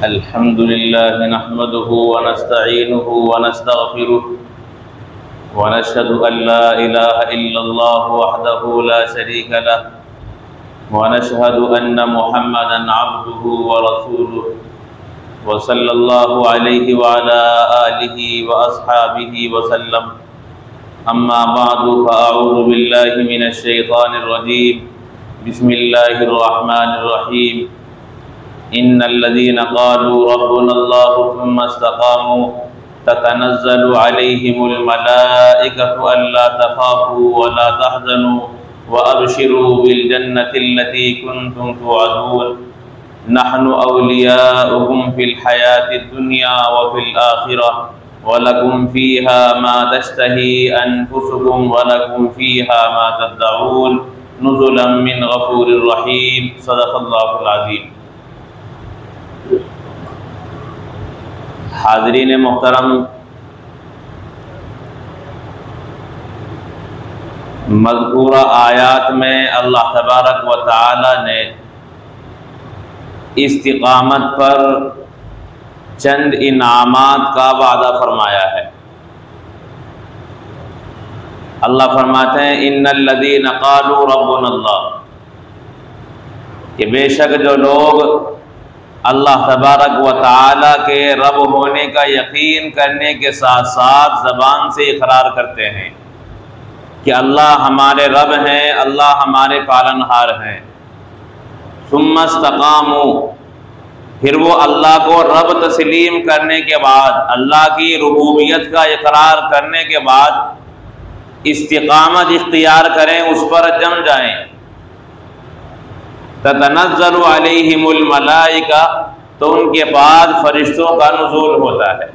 अल्हम्दुलिल्लाह नहमदुहु व नस्तईनुहु व नस्तगफिरुह व नशहदु अन ला इलाहा इल्लल्लाह वहदहु ला शरीका लह व नशहदु अन्न मुहम्मदन अब्दुहु व रसूलुहु व सल्लल्लाहु अलैहि व अला आलिहि व अस्हाबिहि व सल्लम। अम्मा बादु फ़अऊज़ु बिल्लाहि मिनश शैतानिर रजीम। बिस्मिल्लाहिर रहमानिर रहीम। इन्नल्लज़ीना क़ालू रब्बुनल्लाहु सुम्मा इस्तक़ामू ततनज़्ज़लु अलैहिमुल मलाइकतु अल्ला तख़ाफ़ू व ला तहज़नू व अबशिरू बिल जन्नतिल्लती कुन्तुम तुअदून नहनु औलियाउकुम फ़िल हयातिद दुनिया व फ़िल आखिरह व लकुम फ़ीहा मा तश्तही अनफुसुकुम व लकुम फ़ीहा मा तदअून नुज़ुलन मिन गफ़ूरिर रहीम। सदक़ल्लाहुल अज़ीम। हाज़रीन मोहतरम, मज़कूरा आयात में अल्लाह तबारक व तआला ने इस्तिक़ामत पर चंद इनामात का वादा फरमाया है। अल्लाह फरमाते हैं इन्नल्लज़ीना क़ालू रब्बुनल्लाह, कि बेशक जो लोग अल्लाह तबारक व तआला के रब होने का यकीन करने के साथ साथ ज़बान से इकरार करते हैं कि अल्लाह हमारे रब हैं, अल्लाह हमारे पालनहार हैं। सुम्मा इस्तक़ामू, फिर वो अल्लाह को रब तस्लीम करने के बाद, अल्लाह की रुबूबियत का इकरार करने के बाद इस्तिक़ामत इख्तियार करें, उस पर जम जाएं। ततनज़्ज़लु अलैहिमुल मलाइका, तो उनके बाद फरिश्तों का नुज़ूल होता है।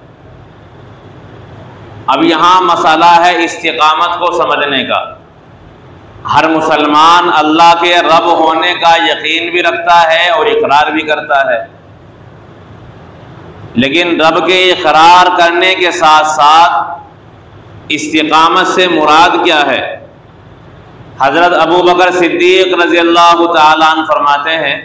अब यहाँ मसला है इस्तिक़ामत को समझने का। हर मुसलमान अल्लाह के रब होने का यकीन भी रखता है और इकरार भी करता है, लेकिन रब के इकरार करने के साथ साथ इस्तिक़ामत से मुराद क्या है? हज़रत अबू बकर सिद्दीक़ रज़ी अल्लाह तआला अन्हु फरमाते हैं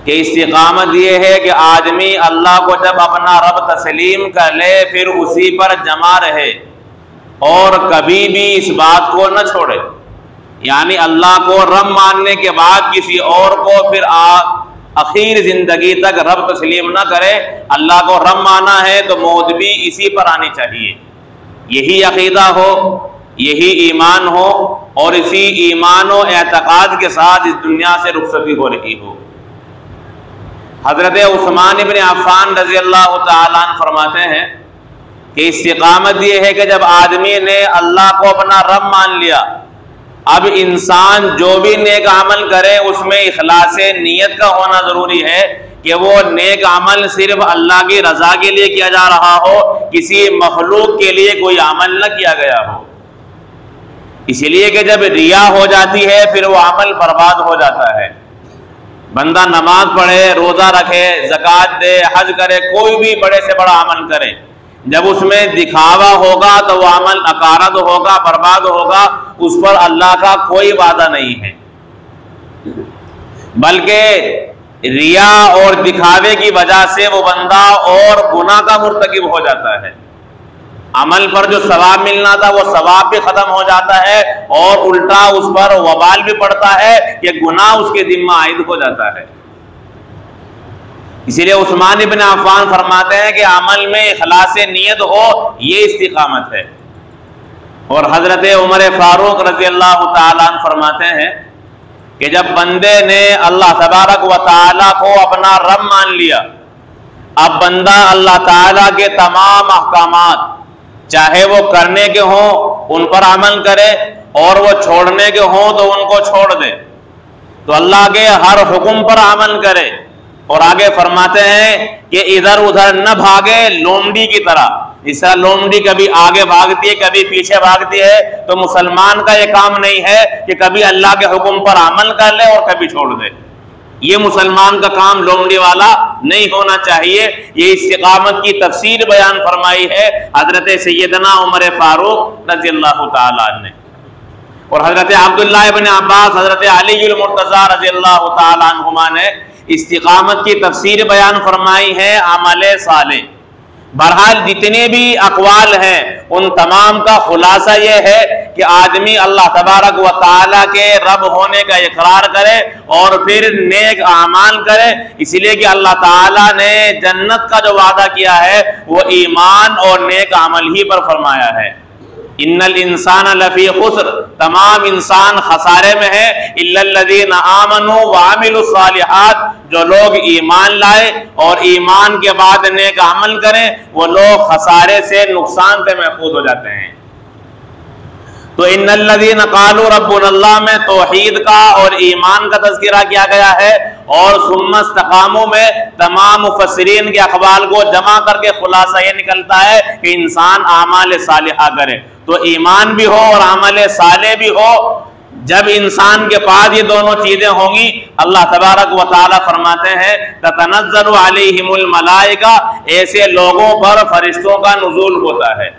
कि इस्तिक़ामत ये है कि आदमी अल्लाह को जब अपना रब तस्लीम कर ले फिर उसी पर जमा रहे और कभी भी इस बात को न छोड़े। यानी अल्लाह को रब मानने के बाद किसी और को फिर आखिर ज़िंदगी तक रब तस्लीम न करे। अल्लाह को रब माना है तो मौत भी इसी पर आनी चाहिए। यही अक़ीदा हो, यही ईमान हो और इसी ईमान और एतक़ाद के साथ इस दुनिया से रुखसती हो रही हो। हज़रत उस्मान इब्न अफ़्फ़ान रज़ी अल्लाह तआला अन्हु फरमाते हैं कि इस्तिक़ामत ये है कि जब आदमी ने अल्लाह को अपना रब मान लिया, अब इंसान जो भी नेक अमल करे उसमें इखलास नीयत का होना ज़रूरी है कि वो नेक अमल सिर्फ अल्लाह की रज़ा के लिए किया जा रहा हो, किसी मखलूक के लिए कोई अमल न किया गया हो। इसीलिए कि जब रिया हो जाती है फिर वो अमल बर्बाद हो जाता है। बंदा नमाज पढ़े, रोज़ा रखे, ज़कात दे, हज करे, कोई भी बड़े से बड़ा अमल करे, जब उसमें दिखावा होगा तो वह अमल अकारद होगा, बर्बाद होगा, उस पर अल्लाह का कोई वादा नहीं है। बल्कि रिया और दिखावे की वजह से वो बंदा और गुनाह का मुर्तकिब हो जाता है। अमल पर जो सवाब मिलना था वो सवाब भी खत्म हो जाता है और उल्टा उस पर वबाल भी पड़ता है कि गुनाह उसके जिम्मा आयद हो जाता है। इसीलिए उस्मान इब्न अफ़्फ़ान फरमाते हैं कि अमल में इखलास नीयत हो, ये इस्तिक़ामत है। और हज़रत उमर फ़ारूक रज़ी अल्लाह तआला अन्हु फरमाते हैं कि जब बंदे ने अल्लाह तबारक व तआला को अपना रब मान लिया, अब बंदा अल्लाह ताला के तमाम अहकामात चाहे वो करने के हों उन पर अमल करे और वो छोड़ने के हों तो उनको छोड़ दे, तो अल्लाह के हर हुक्म पर अमल करे। और आगे फरमाते हैं कि इधर उधर न भागे लोमड़ी की तरह। इस तरह लोमड़ी कभी आगे भागती है, कभी पीछे भागती है, तो मुसलमान का ये काम नहीं है कि कभी अल्लाह के हुक्म पर अमल कर ले और कभी छोड़ दे। ये मुसलमान का काम लोमड़ी वाला नहीं होना चाहिए। ये इस्तिक़ामत की तफसीर बयान फरमाई है हजरत सैयदना उमर फारूक रज़ी अल्लाह तआला अन्हु ने। और हजरत अब्दुल्लाह इब्न अब्बास, हजरत अली मुर्तज़ा रज़ी अल्लाह तआला अन्हुमा ने इस्तिकामत की तफसीर बयान फरमाई है अमल साले। बहरहाल जितने भी अक़वाल हैं उन तमाम का खुलासा ये है कि आदमी अल्लाह तबारक व तआला के रब होने का इकरार करे और फिर नेक आमाल करे, इसलिए कि अल्लाह ताला ने जन्नत का जो वादा किया है वो ईमान और नेक अमल ही पर फरमाया है। इन्नल इंसान लफी खुस्र, तमाम इंसान खसारे में है, इल्लल्लज़ीना आमनू व अमिलुस्सालिहात, जो लोग ईमान लाए और ईमान के बाद नेक अमल करें वो लोग खसारे से, नुकसान से महफूज हो जाते हैं। तो इन्नल्लज़ीना क़ालू रब्बुनल्लाह में तौहीद का और ईमान का तज़किरा किया गया है और सुम्मा इस्तक़ामू में तमाम मुफ़स्सिरीन के अक़वाल को जमा करके खुलासा ये निकलता है कि इंसान आमाल सालिहा करे, तो ईमान भी हो और अमल साले भी हो। जब इंसान के पास ये दोनों चीजें होंगी, अल्लाह तबारक व तआला फरमाते हैं ततनज़्ज़लु अलैहिमुल मलाइका, ऐसे लोगों पर फरिश्तों का नुज़ूल होता है।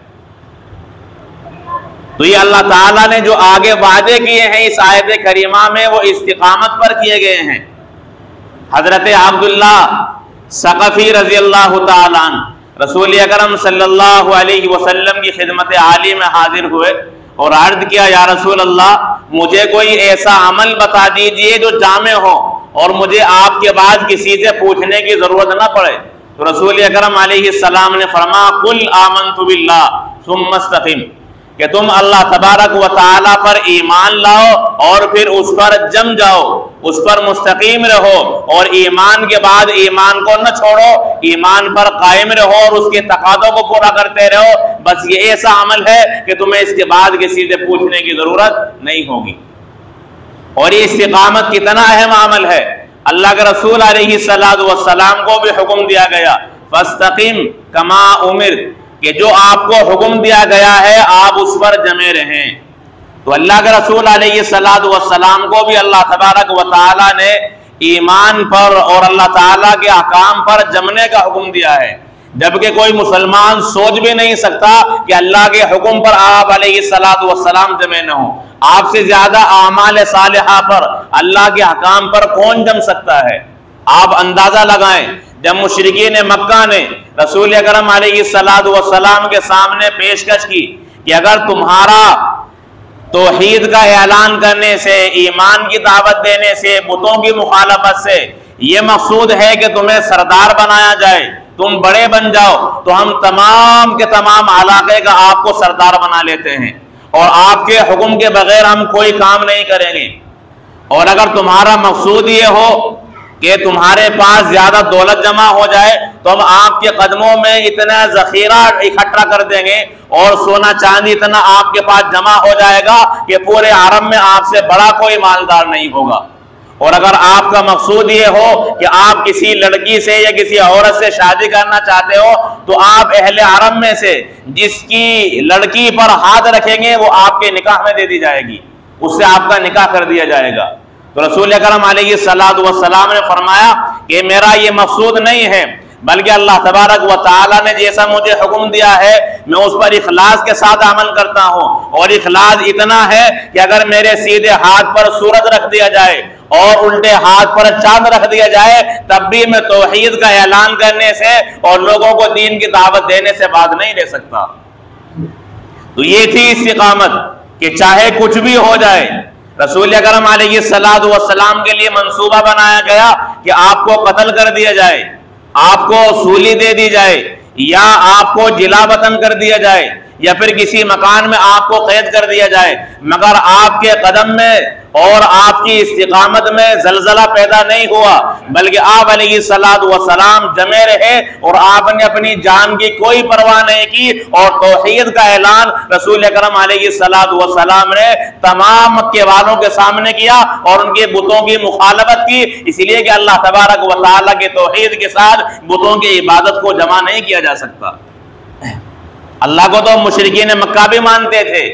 तो ये अल्लाह ताला ने जो आगे वादे किए हैं इस आयत करीमा में वो इस्तिकामत पर किए गए हैं। हजरत अब्दुल्ला सकफी रज़ी अल्लाह तआला अन्हु रसूल अकरम सल्लल्लाहु अलैहि वसल्लम की खिदमत आली में हाजिर हुए और अर्ज किया, या रसूल अल्लाह, मुझे कोई ऐसा अमल बता दीजिए जो जामे हो और मुझे आपके बाद किसी से पूछने की जरूरत ना पड़े। तो रसूल अकरम अलैहिस्सलाम ने फरमाया, कुल आमनतु बिल्लाह सुम्मा इस्तक़िम, कि तुम अल्लाह तबारक व तआला पर ईमान लाओ और फिर उस पर जम जाओ, उस पर मुस्तकीम रहो और ईमान के बाद ईमान को न छोड़ो, ईमान पर कायम रहो और उसके तकादों को पूरा करते रहो। बस ये ऐसा अमल है कि तुम्हें इसके बाद किसी से पूछने की जरूरत नहीं होगी। और ये इस्तिकामत कितना अहम अमल है। अल्लाह के रसूल अलैहिस्सलातु वस्सलाम को भी हुक्म दिया गया, फस्तकीम कमा उमिर, कि जो आपको हुक्म दिया गया है आप उस पर जमे रहें। तो अल्लाह के रसूल अलैहिस्सलातु वस्सलाम को भी अल्लाह तबारक व तआला ने ईमान पर और अल्लाह ताला के अहकाम पर जमने का हुक्म दिया है, जबकि कोई मुसलमान सोच भी नहीं सकता कि अल्लाह के हुक्म पर आप अलैहिस्सलातु वस्सलाम जमे न हो। आपसे ज्यादा आमाल सालिहा पर, अल्लाह के अहकाम पर कौन जम सकता है। आप अंदाजा लगाएं, जब मुशरिकीन मक्का ने रसूल अकरम अलैहिस्सलातु वस्सलाम के सामने पेशकश की कि अगर तुम्हारा तौहीद का ऐलान करने से, ईमान की दावत देने से, बुतों की मुखालफत से ये मकसूद है कि तुम्हें सरदार बनाया जाए, तुम बड़े बन जाओ, तो हम तमाम के तमाम इलाके का आपको सरदार बना लेते हैं और आपके हुक्म के बगैर हम कोई काम नहीं करेंगे। और अगर तुम्हारा मकसूद ये हो कि तुम्हारे पास ज्यादा दौलत जमा हो जाए तो हम आपके कदमों में इतना जखीरा इकट्ठा कर देंगे और सोना चांदी इतना आपके पास जमा हो जाएगा कि पूरे अरब में आपसे बड़ा कोई मालदार नहीं होगा। और अगर आपका मकसूद ये हो कि आप किसी लड़की से या किसी औरत से शादी करना चाहते हो तो आप अहले अरब में से जिसकी लड़की पर हाथ रखेंगे वो आपके निकाह में दे दी जाएगी, उससे आपका निकाह कर दिया जाएगा। तो रसूल अकरम अलैहिस्सलातु वस्सलाम ने फरमाया कि मेरा ये मकसूद नहीं है, बल्कि अल्लाह तबारक व तआला ने जैसा मुझे हुक्म दिया है मैं उस पर इखलास के साथ अमल करता हूँ। और इखलास इतना है कि अगर मेरे सीधे हाथ पर सूरज रख दिया जाए और उल्टे हाथ पर चांद रख दिया जाए तब भी मैं तौहीद का ऐलान करने से और लोगों को दीन की दावत देने से बात नहीं ले सकता। तो ये थी इस्तिकामत कि चाहे कुछ भी हो जाए, रसूल अकरम अलैहिस्सलातु वस्सलाम के लिए मंसूबा बनाया गया कि आपको कत्ल कर दिया जाए, आपको सूली दे दी जाए, या आपको जिला वतन कर दिया जाए, या फिर किसी मकान में आपको कैद कर दिया जाए, मगर आपके कदम में और आपकी इस्तिकामत में जलजला पैदा नहीं हुआ, बल्कि आप अलैहिस्सलातु वस्सलाम जमे रहे और आपने अपनी जान की कोई परवाह नहीं की और तौहीद का ऐलान रसूल अकरम अलैहिस्सलातु वस्सलाम ने तमाम मक्के वालों के सामने किया और उनके बुतों की मुखालफत की, इसलिए कि अल्लाह तबारक व तआला के तौहीद के साथ बुतों की इबादत को जमा नहीं किया जा सकता। अल्लाह को तो मुशरिकीन मक्का भी मानते थे,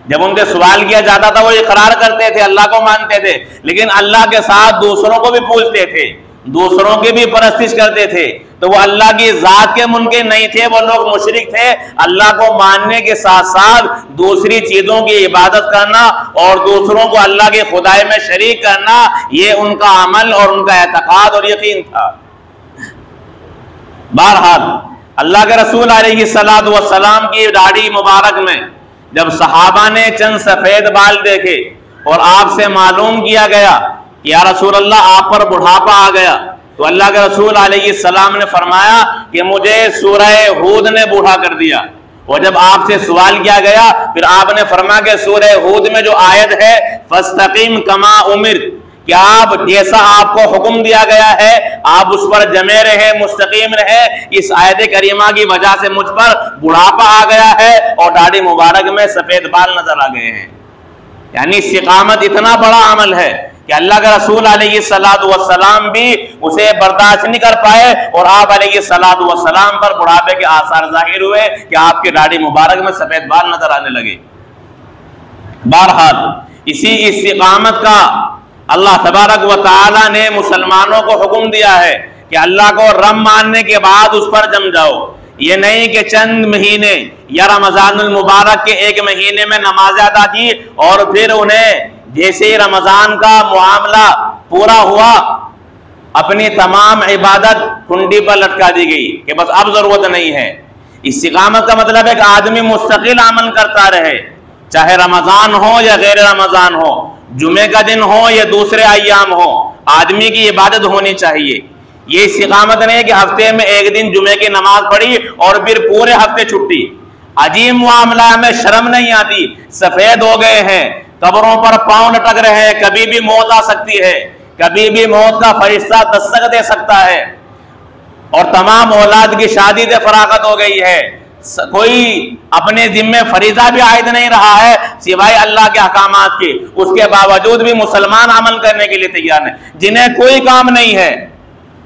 जब उनसे सवाल किया जाता था वो इकरार करते थे, अल्लाह को मानते थे, लेकिन अल्लाह के साथ दूसरों को भी पूजते थे, दूसरों की भी परस्तिश करते थे। तो वो अल्लाह की जात के मुनकिर नहीं थे, वो लोग मुशरिक थे। अल्लाह को मानने के साथ साथ दूसरी चीजों की इबादत करना और दूसरों को अल्लाह के खुदाई में शरीक करना, ये उनका अमल और उनका एतकाद और यकीन था। बहरहाल अल्लाह के रसूल अलैहिस्सलातु वस्सलाम की दाढ़ी मुबारक में जब सहाबा ने चंद सफेद बाल देखे और आपसे मालूम किया गया कि या रसूल अल्लाह आप पर बुढ़ापा आ गया, तो अल्लाह के रसूल अलैहिस्सलाम ने फरमाया कि मुझे सूरह हूद ने बूढ़ा कर दिया। और जब आपसे सवाल किया गया फिर आपने फरमाया कि सूरह हूद में जो आयत है फस्तकीम कमा उमिर, कि आप जैसा आपको हुक्म दिया गया है आप उस पर जमे रहे, मुस्तकीम रहे। इस आयत करीमा की वजह से मुझ पर बुढ़ापा आ गया है और दाढ़ी मुबारक में सफेद बाल नजर आ गए हैं। यानी इस्तिकामत इतना बड़ा अमल है कि अल्लाह के रसूल अलैहिस्सलातु वस्सलाम भी उसे बर्दाश्त नहीं कर पाए और आप अलैहिस्सलातु वस्सलाम पर बुढ़ापे के आसार जाहिर हुए कि आपकी दाढ़ी मुबारक में सफेद बाल नजर आने लगे। बहरहाल इसी इस्तिकामत का अल्लाह तबारक व तआला ने मुसलमानों को हुक्म दिया है कि अल्लाह को रब मानने के बाद उस पर जम जाओ। ये नहीं कि चंद महीने या रमजानुल मुबारक के एक महीने में नमाज अदा की और फिर उन्हें जैसे ही रमजान का मामला पूरा हुआ अपनी तमाम इबादत कुंडी पर लटका दी गई कि बस अब जरूरत नहीं है। इस्तिकामत का मतलब है कि आदमी मुस्तकिल अमल करता रहे, चाहे रमजान हो या गैर रमजान हो, जुमे का दिन हो या दूसरे अय्याम हो, आदमी की इबादत होनी चाहिए। ये इस्तिकामत नहीं है कि हफ्ते में एक दिन जुमे की नमाज पढ़ी और फिर पूरे हफ्ते छुट्टी। अजीब मामला में शर्म नहीं आती, सफेद हो गए हैं, कब्रों पर पांव लटक रहे हैं, कभी भी मौत आ सकती है, कभी भी मौत का फरिश्ता दस्तक दे सकता है और तमाम औलाद की शादी से फरागत हो गई है। कोई अपने जिम्मे फरीजा भी आयद नहीं रहा है सिवाय अल्लाह के अहकामात के, उसके बावजूद भी मुसलमान अमल करने के लिए तैयार है। जिन्हें कोई काम नहीं है,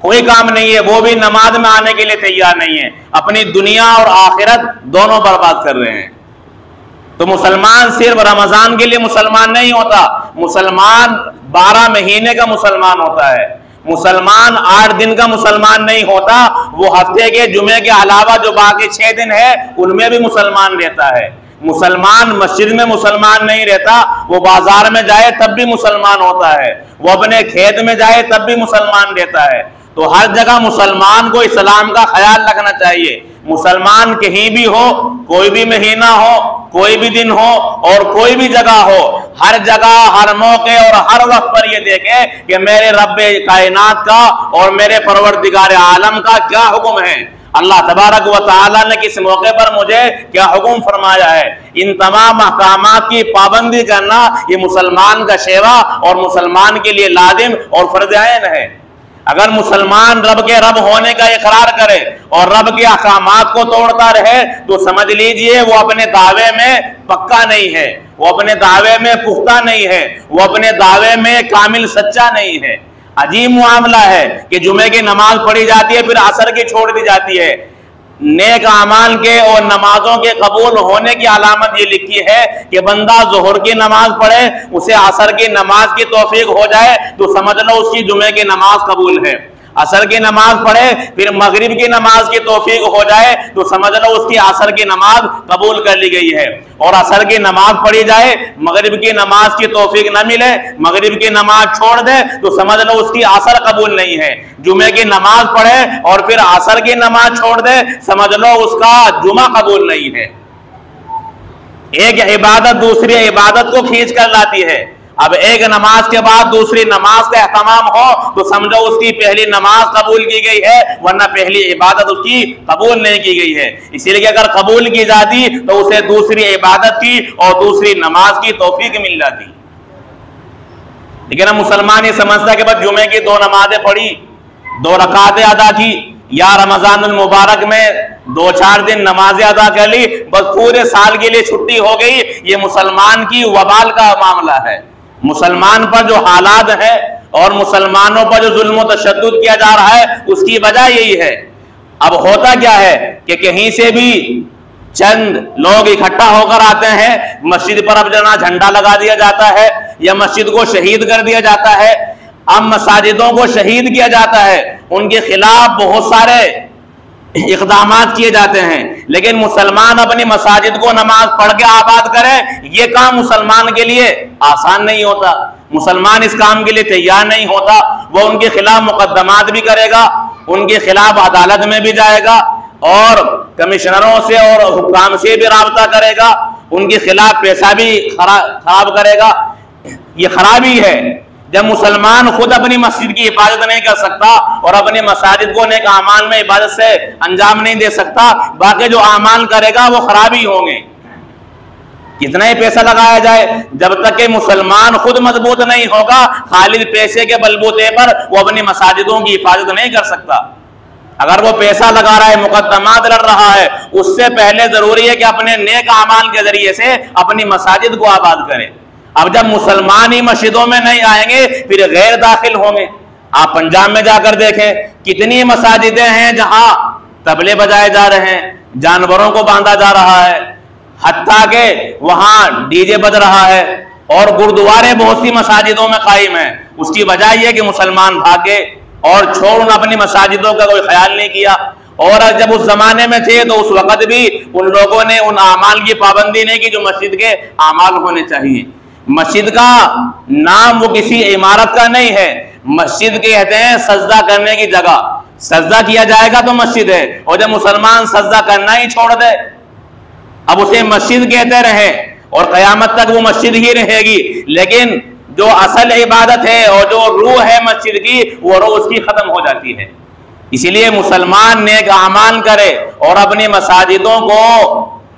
कोई काम नहीं है, वो भी नमाज में आने के लिए तैयार नहीं है, अपनी दुनिया और आखिरत दोनों बर्बाद कर रहे हैं। तो मुसलमान सिर्फ रमजान के लिए मुसलमान नहीं होता, मुसलमान 12 महीने का मुसलमान होता है। मुसलमान 8 दिन का मुसलमान नहीं होता, वो हफ्ते के जुमे के अलावा जो बाकी 6 दिन है उनमें भी मुसलमान रहता है। मुसलमान मस्जिद में मुसलमान नहीं रहता, वो बाजार में जाए तब भी मुसलमान होता है, वो अपने खेत में जाए तब भी मुसलमान रहता है। तो हर जगह मुसलमान को इस्लाम का ख्याल रखना चाहिए। मुसलमान कहीं भी हो, कोई भी महीना हो, कोई भी दिन हो और कोई भी जगह हो, हर जगह हर मौके और हर वक्त पर यह देखे कि मेरे रब्बे कायनात का और मेरे परवरदिगार आलम का क्या हुक्म है, अल्लाह तबारक व तआला ने किस मौके पर मुझे क्या हुक्म फरमाया है। इन तमाम अहकामात की पाबंदी करना ये मुसलमान का शेवा और मुसलमान के लिए लाजिम और फर्ज ऐन है। अगर मुसलमान रब के रब होने का इकरार करे और रब के अहकामात को तोड़ता रहे तो समझ लीजिए वो अपने दावे में पक्का नहीं है, वो अपने दावे में पुख्ता नहीं है, वो अपने दावे में कामिल सच्चा नहीं है। अजीब मामला है कि जुमे की नमाज पढ़ी जाती है फिर असर की छोड़ दी जाती है। नेक अमाल के और नमाजों के कबूल होने की अलामत ये लिखी है कि बंदा जोहर की नमाज पढ़े, उसे असर की नमाज की तौफीक हो जाए तो समझ लो उसकी जुमे की नमाज कबूल है। असर की नमाज पढ़े फिर मगरिब की नमाज की तौफीक हो जाए तो समझ लो उसकी असर की नमाज कबूल कर ली गई है। और असर की नमाज पढ़ी जाए, मगरिब की नमाज की तौफीक न मिले, मगरिब की नमाज छोड़ दे तो समझ लो उसकी असर कबूल नहीं है। जुमे की नमाज पढ़े और फिर असर की नमाज छोड़ दे, समझ लो उसका जुमा कबूल नहीं है। एक इबादत दूसरी इबादत को खींच कर लाती है। अब एक नमाज के बाद दूसरी नमाज का एहतमाम हो तो समझो उसकी पहली नमाज कबूल की गई है, वरना पहली इबादत उसकी कबूल नहीं की गई है। इसीलिए अगर कबूल की जाती तो उसे दूसरी इबादत की और दूसरी नमाज की तौफीक मिल जाती। लेकिन हम मुसलमान ये समझता कि बस जुमे की 2 नमाजें पढ़ी, 2 रकातें अदा की या रमजानुल मुबारक में 2-4 दिन नमाजें अदा कर ली, बस पूरे साल के लिए छुट्टी हो गई। ये मुसलमान की वबाल का मामला है। मुसलमान पर जो हालात है और मुसलमानों पर जो जुल्म तशद्दुद किया जा रहा है उसकी वजह यही है। अब होता क्या है कि कहीं से भी चंद लोग इकट्ठा होकर आते हैं, मस्जिद पर अब जना झंडा लगा दिया जाता है या मस्जिद को शहीद कर दिया जाता है। अब मसाजिदों को शहीद किया जाता है, उनके खिलाफ बहुत सारे इक़दामात किए जाते हैं, लेकिन मुसलमान अपनी मसाजिद को नमाज पढ़ के आबाद करे, ये काम मुसलमान के लिए आसान नहीं होता। मुसलमान इस काम के लिए तैयार नहीं होता। वो उनके खिलाफ मुकदमात भी करेगा, उनके खिलाफ अदालत में भी जाएगा और कमिश्नरों से और हुक्काम से भी राब्ता करेगा, उनके खिलाफ पैसा भी खराब करेगा। ये खराबी है जब मुसलमान खुद अपनी मस्जिद की हिफाजत नहीं कर सकता और अपने मसाजिद को नेक आमाल में इबादत से अंजाम नहीं दे सकता, बाकी जो आमाल करेगा वो खराबी होंगे। कितना ही पैसा लगाया जाए, जब तक कि मुसलमान खुद मजबूत नहीं होगा, खालिद पैसे के बलबूते पर वो अपनी मसाजिदों की हिफाजत नहीं कर सकता। अगर वो पैसा लगा रहा है, मुकद्दमात लड़ रहा है, उससे पहले जरूरी है कि अपने नेक आमाल के जरिए से अपनी मसाजिद को आबाद करें। अब जब मुसलमान ही मस्जिदों में नहीं आएंगे, फिर गैर दाखिल होंगे। आप पंजाब में जाकर देखें, कितनी मसाजिदें हैं जहां तबले बजाए जा रहे हैं, जानवरों को बांधा जा रहा है, हत्ता के वहां डीजे बज रहा है, और गुरुद्वारे बहुत सी मसाजिदों में कायम है। उसकी वजह यह कि मुसलमान भागे और छोड़ उन अपनी मसाजिदों का कोई ख्याल नहीं किया। और जब उस जमाने में थे तो उस वक्त भी उन लोगों ने उन आमाल की पाबंदी नहीं की जो मस्जिद के आमाल होने चाहिए। मस्जिद का नाम वो किसी इमारत का नहीं है, मस्जिद कहते हैं सजदा करने की जगह। सजदा किया जाएगा तो मस्जिद है, और जब मुसलमान सजदा करना ही छोड़ दे, अब उसे मस्जिद कहते रहे और कयामत तक वो मस्जिद ही रहेगी, लेकिन जो असल इबादत है और जो रूह है मस्जिद की, वो रूह उसकी खत्म हो जाती है। इसीलिए मुसलमान नेक आमाल करे और अपनी मसाजिदों को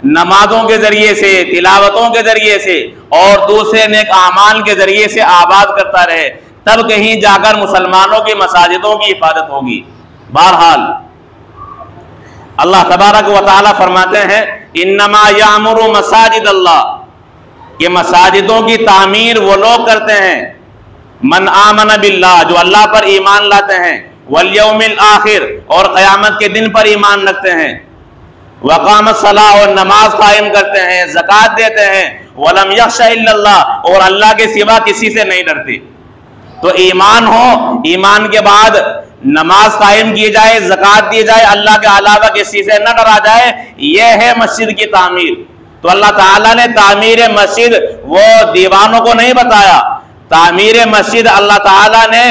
नमाजों के जरिए से, तिलावतों के जरिए से और दूसरे नेक आमाल के जरिए से आबाद करता रहे, तब कहीं जाकर मुसलमानों की मसाजिदों की हिफाजत होगी। बहरहाल अल्लाह तबारक व तआला फरमाते हैं, इन्नमा यामुरु मसाजिद अल्लाह, कि मसाजिदों की तामीर वो लोग करते हैं, मन आमन बिल्लाह, जो अल्लाह पर ईमान लाते हैं, वल यौमिल आखिर, और क़यामत के दिन पर ईमान रखते हैं, वक़ामत सलाह, और नमाज कायम करते हैं, ज़कात देते हैं, वलम यख्शा इल्लल्लाह, और अल्लाह के सिवा किसी से नहीं डरते। तो ईमान हो, ईमान के बाद नमाज कायम की जाए, ज़कात दी जाए, अल्लाह के अलावा किसी से न डरा जाए, यह है मस्जिद की तामीर। तो अल्लाह ताला ने तामीर मस्जिद वो दीवानों को नहीं बताया, तामीर मस्जिद अल्लाह ताला ने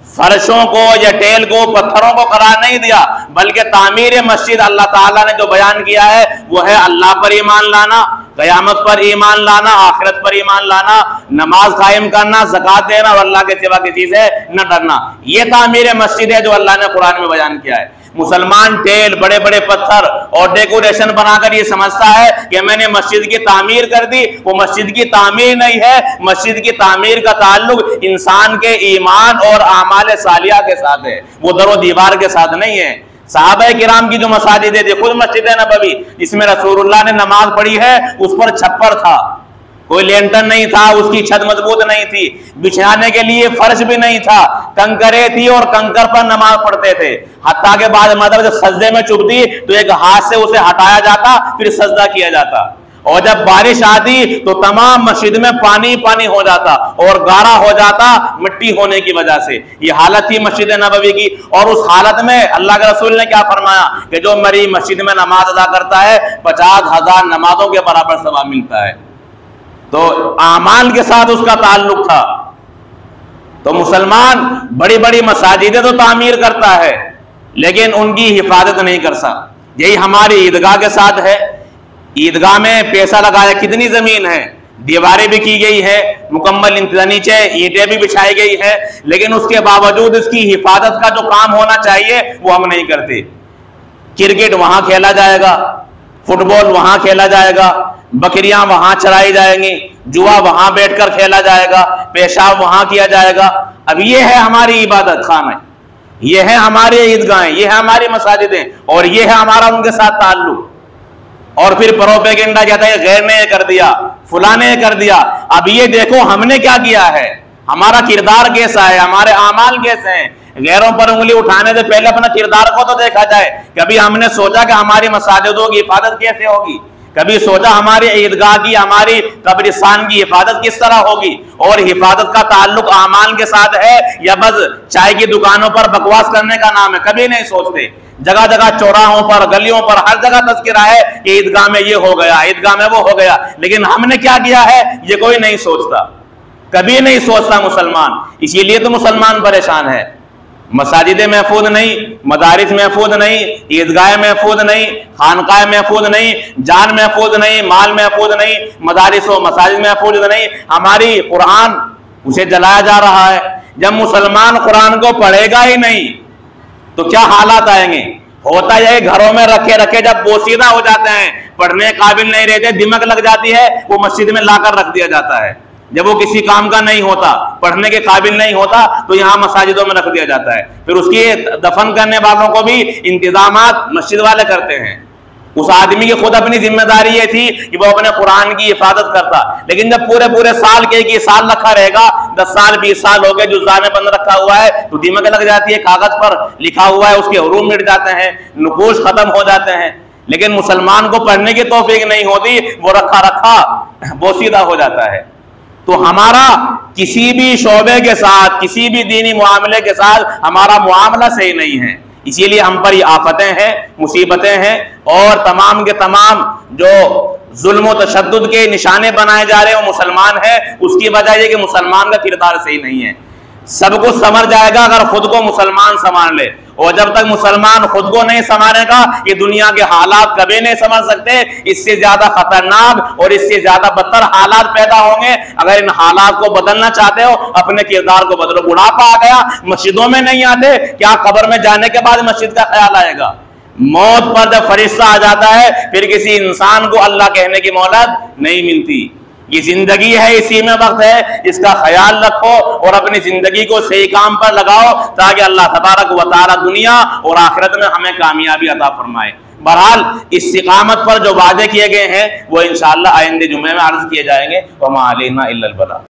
फर्शों को या टेल को, पत्थरों को करार नहीं दिया, बल्कि तामीर मस्जिद अल्लाह ताला ने जो बयान किया है वो है अल्लाह पर ईमान लाना, क़यामत पर ईमान लाना, आखिरत पर ईमान लाना, नमाज कायम करना, ज़कात देना और अल्लाह के सिवा किसी से न डरना। ये तामीर मस्जिद है जो अल्लाह ने कुरान में बयान किया है। मुसलमान टेल, बड़े बड़े पत्थर और डेकोरेशन बनाकर ये समझता है कि मैंने मस्जिद की तामीर कर दी, वो मस्जिद की तामीर नहीं है। मस्जिद की तामीर का ताल्लुक इंसान के ईमान और आमाल सालिया के साथ है, वो दरो दीवार के साथ नहीं है। सहाबा किराम की जो मसाजिद थी, खुद मस्जिद नबवी, इसमें रसूलुल्लाह ने नमाज पढ़ी है, उस पर छप्पर था, कोई लेंटर नहीं था, उसकी छत मजबूत नहीं थी, बिछाने के लिए फर्श भी नहीं था, कंकरे थी और कंकर पर नमाज पढ़ते थे। हत्ता के बाद मतलब जब सजदे में चुभती तो एक हाथ से उसे हटाया जाता, फिर सजदा किया जाता, और जब बारिश आती तो तमाम मस्जिद में पानी पानी हो जाता और गाढ़ा हो जाता मिट्टी होने की वजह से। ये हालत थी मस्जिद नबवी की। और उस हालत में अल्लाह के रसूल ने क्या फरमाया कि जो मेरी मस्जिद में नमाज अदा करता है 50,000 नमाजों के बराबर सवाब मिलता है। तो आमाल के साथ उसका ताल्लुक था। तो मुसलमान बड़ी बड़ी मसाजिदें तो तामीर करता है, लेकिन उनकी हिफाजत नहीं कर सकता। यही हमारी ईदगाह के साथ है। ईदगाह में पैसा लगाया, कितनी जमीन है, दीवारें भी की गई है, मुकम्मल इंतजाम, नीचे ईंटें भी बिछाई गई है, लेकिन उसके बावजूद इसकी हिफाजत का जो काम होना चाहिए वो हम नहीं करते। क्रिकेट वहां खेला जाएगा, फुटबॉल वहां खेला जाएगा, बकरियां वहां चराई जाएंगी, जुआ वहां बैठकर खेला जाएगा, पेशाब वहां किया जाएगा। अब ये है हमारी इबादत खाना, ये है हमारी ईदगाहें, ये है हमारी मसाजिदें, और ये है हमारा उनके साथ ताल्लुक। और फिर प्रोपेगेंडा कहता है गैर ने कर दिया, फुला ने कर दिया। अब ये देखो हमने क्या किया है, हमारा किरदार कैसा है, हमारे आमाल कैसे हैं। गैरों पर उंगली उठाने से पहले अपना किरदार को तो देखा जाए। कभी हमने सोचा कि हमारी मसाजिदों की हिफाजत कैसे होगी, कभी सोचा हमारी ईदगाह की, हमारी कब्रिस्तान की हिफाजत किस तरह होगी? और हिफाजत का ताल्लुक आमाल के साथ है या बस चाय की दुकानों पर बकवास करने का नाम है? कभी नहीं सोचते। जगह जगह चौराहों पर, गलियों पर, हर जगह तज़किरा है कि ईदगाह में ये हो गया, ईदगाह में वो हो गया, लेकिन हमने क्या किया है ये कोई नहीं सोचता, कभी नहीं सोचता मुसलमान। इसीलिए तो मुसलमान परेशान है। मसाजिद महफूज नहीं, मदारिस महफूज नहीं, ईदगाह महफूज नहीं, खानकाह महफूज नहीं, जान महफूज नहीं, माल महफूज नहीं, मदारिस व मसाजिद महफूज नहीं, हमारी कुरान उसे जलाया जा रहा है। जब मुसलमान कुरान को पढ़ेगा ही नहीं तो क्या हालात आएंगे? होता यह घरों में रखे रखे जब बोसीदा हो जाते हैं, पढ़ने काबिल नहीं रहते, दिमक लग जाती है, वो मस्जिद में लाकर रख दिया जाता है। जब वो किसी काम का नहीं होता, पढ़ने के काबिल नहीं होता, तो यहाँ मसाजिदों में रख दिया जाता है। फिर उसकी दफन करने वालों को भी इंतजामात मस्जिद वाले करते हैं। उस आदमी की खुद अपनी जिम्मेदारी ये थी कि वो अपने कुरान की हिफाजत करता, लेकिन जब पूरे पूरे साल के साल रखा रहेगा, 10 साल 20 साल हो गए जुज़्ज़ा में बंद रखा हुआ है, तो दिमक लग जाती है, कागज पर लिखा हुआ है, उसके हुरूफ मिट जाते हैं, नुकूश खत्म हो जाते हैं। लेकिन मुसलमान को पढ़ने की तौफीक नहीं होती, वो रखा रखा बोसीदा हो जाता है। तो हमारा किसी भी शोबे के साथ, किसी भी दीनी मुआमले के साथ हमारा मुआमला सही नहीं है। इसीलिए हम पर ये आफतें हैं, मुसीबतें हैं, और तमाम के तमाम जो जुल्म व तशद्दुद के निशाने बनाए जा रहे हैं वो मुसलमान है। उसकी वजह यह कि मुसलमान का किरदार सही नहीं है। सब कुछ समझ जाएगा अगर खुद को मुसलमान संभाल ले, और जब तक मुसलमान खुद को नहीं संभालेगा ये दुनिया के हालात कभी नहीं समझ सकते। इससे ज्यादा खतरनाक और इससे ज्यादा बदतर हालात पैदा होंगे। अगर इन हालात को बदलना चाहते हो, अपने किरदार को बदलो। बुढ़ापा आ गया, मस्जिदों में नहीं आते, क्या कब्र में जाने के बाद मस्जिद का ख्याल आएगा? मौत पर जब फरिश्ता आ जाता है, फिर किसी इंसान को अल्लाह कहने की मोहलत नहीं मिलती। ये जिंदगी है, इसी में वक्त है, इसका ख्याल रखो और अपनी जिंदगी को सही काम पर लगाओ, ताकि अल्लाह तबारक व तआला दुनिया और आखिरत में हमें कामयाबी अता फरमाए। बहरहाल इस्तिकामत पर जो वादे किए गए हैं वो इंशाअल्लाह आइंदे जुमे में अर्ज किए जाएंगे। वमा अलैना इल्लल बलाग।